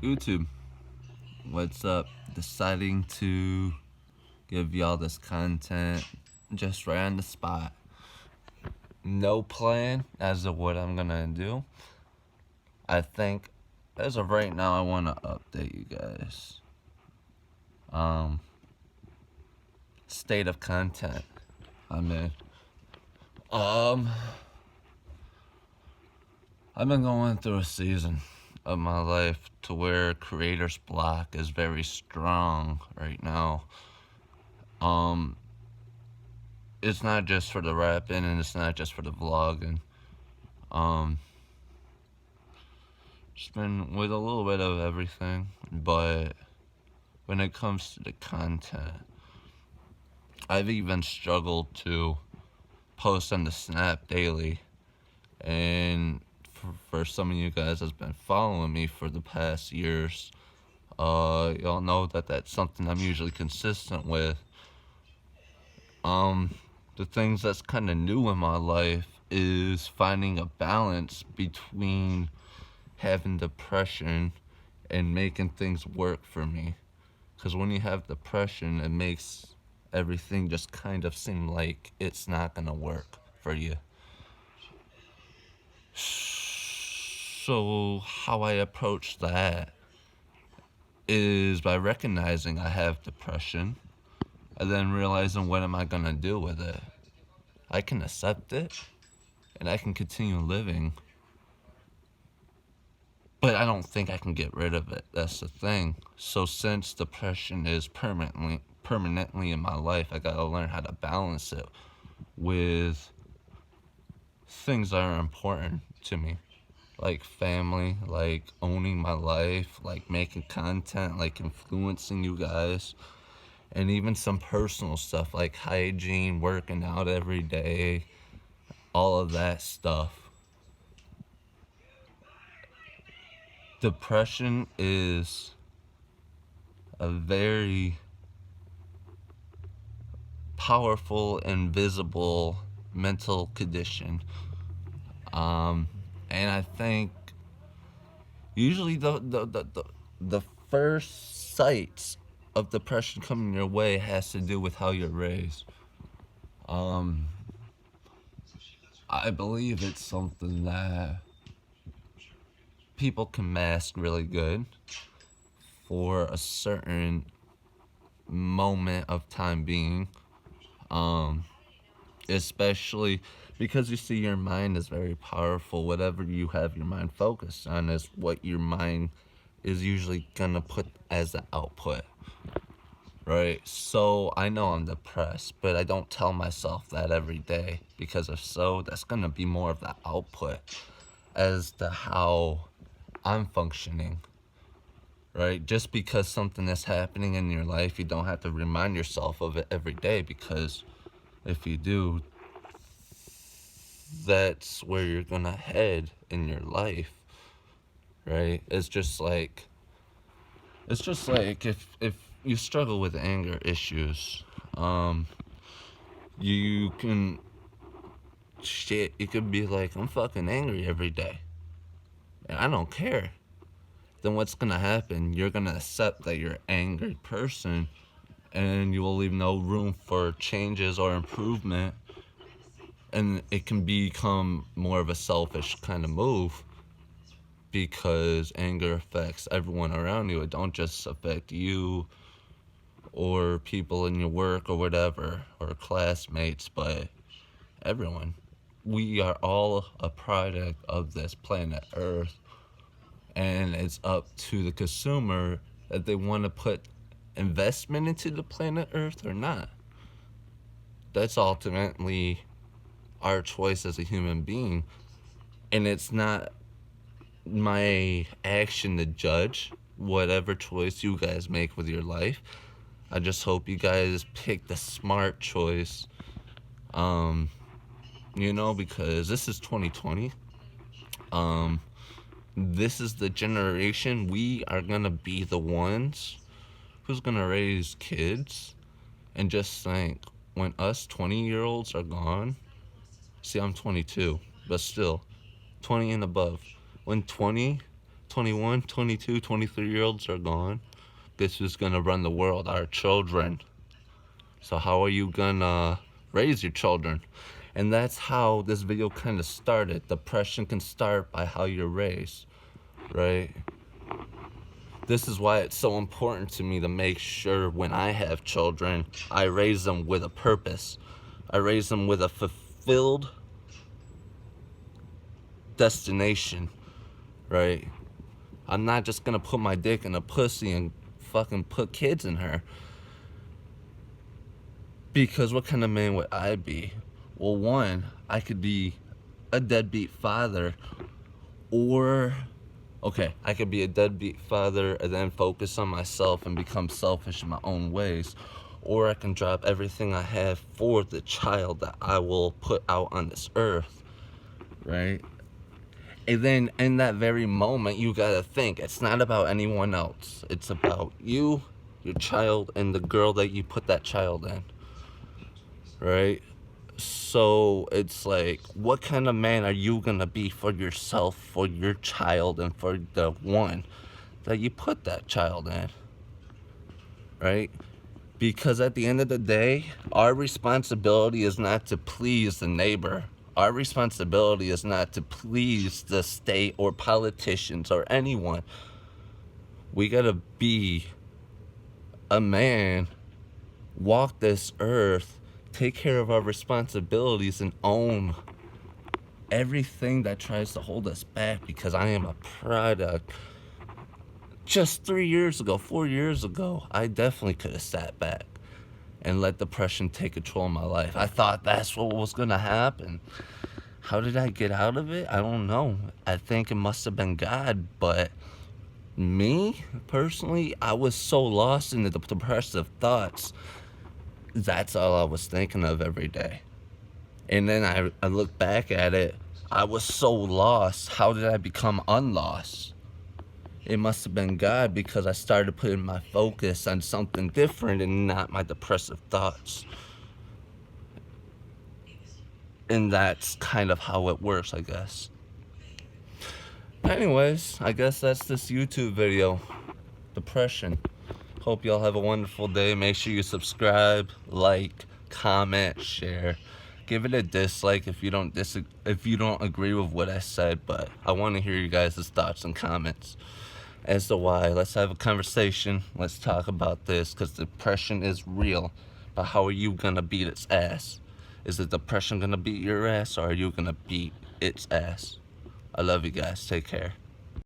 YouTube, what's up? Deciding to give y'all this content just right on the spot. No plan as to what I'm gonna do. I think as of right now, I want to update you guys. State of content I'm in. I've been going through a season of my life to where creator's block is very strong right now. It's not just for the rapping and it's not just for the vlogging. It's been with a little bit of everything, but when it comes to the content, I've even struggled to post on the Snap daily. And for some of you guys that's been following me for the past years, y'all know that that's something I'm usually consistent with. The things that's kind of new in my life is finding a balance between having depression and making things work for me. Because when you have depression, it makes everything just kind of seem like it's not gonna work for you. So how I approach that is by recognizing I have depression and then realizing what am I gonna do with it. I can accept it and I can continue living, but I don't think I can get rid of it. That's the thing. So since depression is permanently in my life, I gotta learn how to balance it with things that are important to me, like family, like owning my life, like making content, like influencing you guys, and even some personal stuff like hygiene, working out every day, all of that stuff. Depression is a very powerful, invisible mental condition. And I think usually the first sights of depression coming your way has to do with how you're raised. I believe it's something that people can mask really good for a certain moment of time being. Especially because you see your mind is very powerful. Whatever you have your mind focused on is what your mind is usually gonna put as the output, right? So I know I'm depressed, but I don't tell myself that every day, because if so, that's gonna be more of the output as to how I'm functioning, right? Just because something is happening in your life, you don't have to remind yourself of it every day, because if you do, that's where you're gonna head in your life, right? It's just like if you struggle with anger issues, you can you could be like, I'm fucking angry every day and I don't care. Then what's gonna happen? You're gonna accept that you're an angry person and you will leave no room for changes or improvement, and it can become more of a selfish kind of move, because anger affects everyone around you. It don't just affect you or people in your work or whatever or classmates, but everyone. We are all a product of this planet Earth, and it's up to the consumer that they want to put investment into the planet Earth or not. That's ultimately our choice as a human being, and it's not my action to judge whatever choice you guys make with your life. I just hope you guys pick the smart choice. Because this is 2020. This is the generation. We are gonna be the ones who's gonna raise kids. And just think, when us 20-year-olds are gone, see, I'm 22, but still, 20 and above. When 20, 21, 22, 23-year-olds are gone. Guess who's gonna run the world? Our children. So how are you gonna raise your children? And that's how this video kind of started. Depression can start by how you're raised, right? This is why it's so important to me to make sure when I have children, I raise them with a purpose. I raise them with a fulfilled destination, right? I'm not just gonna put my dick in a pussy and fucking put kids in her. Because what kind of man would I be? Well, one, I could be a deadbeat father, or I could be a deadbeat father and then focus on myself and become selfish in my own ways. Or I can drop everything I have for the child that I will put out on this earth, right? And then in that very moment, you gotta think, it's not about anyone else. It's about you, your child, and the girl that you put that child in, right? So it's like, what kind of man are you gonna be for yourself, for your child, and for the one that you put that child in, right? Because at the end of the day, our responsibility is not to please the neighbor. Our responsibility is not to please the state or politicians or anyone. We gotta be a man, walk this earth, take care of our responsibilities, and own everything that tries to hold us back, because I am a product. Just 3 years ago, 4 years ago, I definitely could have sat back and let depression take control of my life. I thought that's what was gonna happen. How did I get out of it? I don't know. I think it must have been God, but me, personally, I was so lost in the depressive thoughts. That's all I was thinking of every day. And then I look back at it, I was so lost. How did I become unlost? It must have been God, because I started putting my focus on something different and not my depressive thoughts. And that's kind of how it works, I guess. Anyways, I guess that's this YouTube video. Depression. Hope y'all have a wonderful day. Make sure you subscribe, like, comment, share. Give it a dislike if you don't agree with what I said, but I want to hear you guys' thoughts and comments as to why. Let's have a conversation. Let's talk about this, because depression is real. But how are you gonna beat its ass? Is the depression gonna beat your ass, or are you gonna beat its ass? I love you guys. Take care.